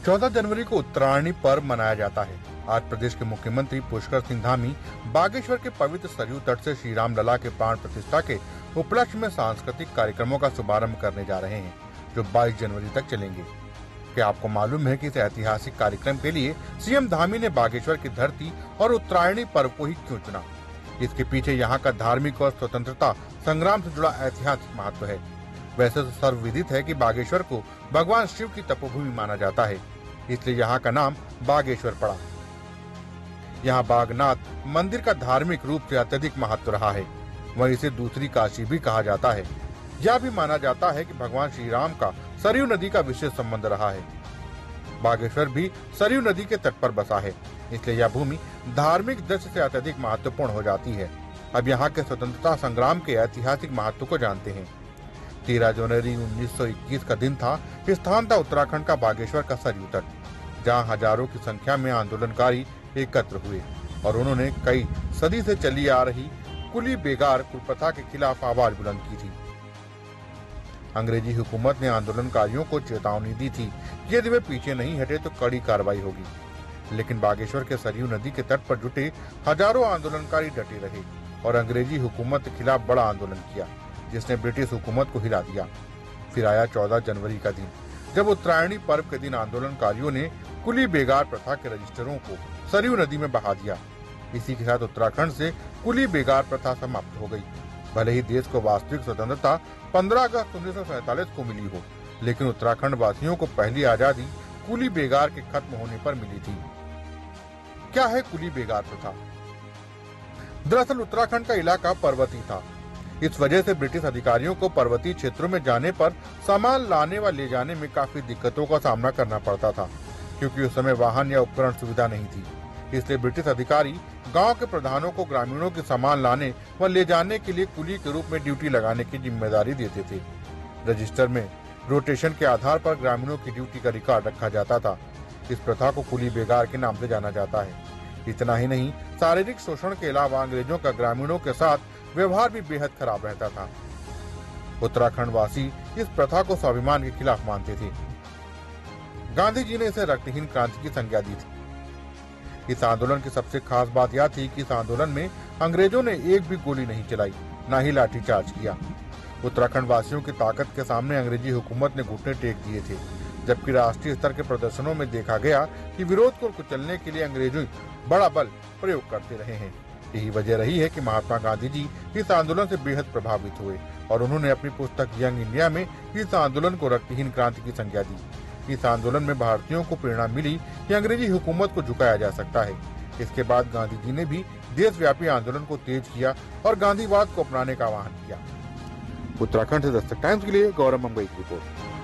14 जनवरी को उत्तरायणी पर्व मनाया जाता है। आज प्रदेश के मुख्यमंत्री पुष्कर सिंह धामी बागेश्वर के पवित्र सरयू तट से श्री राम लला के प्राण प्रतिष्ठा के उपलक्ष्य में सांस्कृतिक कार्यक्रमों का शुभारंभ करने जा रहे हैं, जो 22 जनवरी तक चलेंगे। क्या आपको मालूम है कि इस ऐतिहासिक कार्यक्रम के लिए सीएम धामी ने बागेश्वर की धरती और उत्तरायणी पर्व को ही क्यों चुना? इसके पीछे यहाँ का धार्मिक और स्वतंत्रता संग्राम से जुड़ा ऐतिहासिक महत्व है। वैसे तो सर्वविदित है कि बागेश्वर को भगवान शिव की तपोभूमि माना जाता है, इसलिए यहाँ का नाम बागेश्वर पड़ा। यहाँ बागनाथ मंदिर का धार्मिक रूप से अत्यधिक महत्व रहा है। वहीं इसे दूसरी काशी भी कहा जाता है। यह भी माना जाता है कि भगवान श्री राम का सरयू नदी का विशेष संबंध रहा है। बागेश्वर भी सरयू नदी के तट पर बसा है, इसलिए यह भूमि धार्मिक दृष्टि से अत्यधिक महत्वपूर्ण हो जाती है। अब यहाँ के स्वतंत्रता संग्राम के ऐतिहासिक महत्व को जानते हैं। 13 जनवरी 1921 का दिन था। स्थान था उत्तराखंड का बागेश्वर का सरयू तट, जहाँ हजारों की संख्या में आंदोलनकारी एकत्र हुए और उन्होंने कई सदी से चली आ रही कुली बेगार कुप्रथा के खिलाफ आवाज बुलंद की थी। अंग्रेजी हुकूमत ने आंदोलनकारियों को चेतावनी दी थी कि यदि वे पीछे नहीं हटे तो कड़ी कार्रवाई होगी। लेकिन बागेश्वर के सरयू नदी के तट पर जुटे हजारों आंदोलनकारी डटे रहे और अंग्रेजी हुकूमत के खिलाफ बड़ा आंदोलन किया, जिसने ब्रिटिश हुकूमत को हिला दिया। फिर आया 14 जनवरी का दिन, जब उत्तरायणी पर्व के दिन आंदोलनकारियों ने कुली बेगार प्रथा के रजिस्टरों को सरयू नदी में बहा दिया। इसी के साथ उत्तराखंड से कुली बेगार प्रथा समाप्त हो गई। भले ही देश को वास्तविक स्वतंत्रता 15 अगस्त 1947 को मिली हो, लेकिन उत्तराखंड वासियों को पहली आजादी कुली बेगार के खत्म होने पर मिली थी। क्या है कुली बेगार प्रथा? दरअसल उत्तराखंड का इलाका पर्वतीय था। इस वजह से ब्रिटिश अधिकारियों को पर्वतीय क्षेत्रों में जाने पर सामान लाने व ले जाने में काफी दिक्कतों का सामना करना पड़ता था, क्योंकि उस समय वाहन या उपकरण सुविधा नहीं थी। इसलिए ब्रिटिश अधिकारी गांव के प्रधानों को ग्रामीणों के सामान लाने व ले जाने के लिए कुली के रूप में ड्यूटी लगाने की जिम्मेदारी देते थे। रजिस्टर में रोटेशन के आधार पर ग्रामीणों की ड्यूटी का रिकॉर्ड रखा जाता था। इस प्रथा को कुली बेगार के नाम से जाना जाता है। इतना ही नहीं, शारीरिक शोषण के अलावा अंग्रेजों का ग्रामीणों के साथ व्यवहार भी बेहद खराब रहता था। उत्तराखंड वासी इस प्रथा को स्वाभिमान के खिलाफ मानते थे। गांधी जी ने इसे रक्तहीन क्रांति की संज्ञा दी थी। इस आंदोलन की सबसे खास बात यह थी कि इस आंदोलन में अंग्रेजों ने एक भी गोली नहीं चलाई, न ही लाठीचार्ज किया। उत्तराखंड वासियों की ताकत के सामने अंग्रेजी हुकूमत ने घुटने टेक दिए थे, जबकि राष्ट्रीय स्तर के प्रदर्शनों में देखा गया कि विरोध को कुचलने के लिए अंग्रेजों बड़ा बल प्रयोग करते रहे हैं। यही वजह रही है कि महात्मा गांधी जी इस आंदोलन से बेहद प्रभावित हुए और उन्होंने अपनी पुस्तक यंग इंडिया में इस आंदोलन को रक्तहीन क्रांति की संज्ञा दी। इस आंदोलन में भारतीयों को प्रेरणा मिली कि अंग्रेजी हुकूमत को झुकाया जा सकता है। इसके बाद गांधी जी ने भी देशव्यापी आंदोलन को तेज किया और गांधीवाद को अपनाने का आह्वान किया। उत्तराखंड से दस्तक टाइम्स के लिए गौरव मुंबई की रिपोर्ट।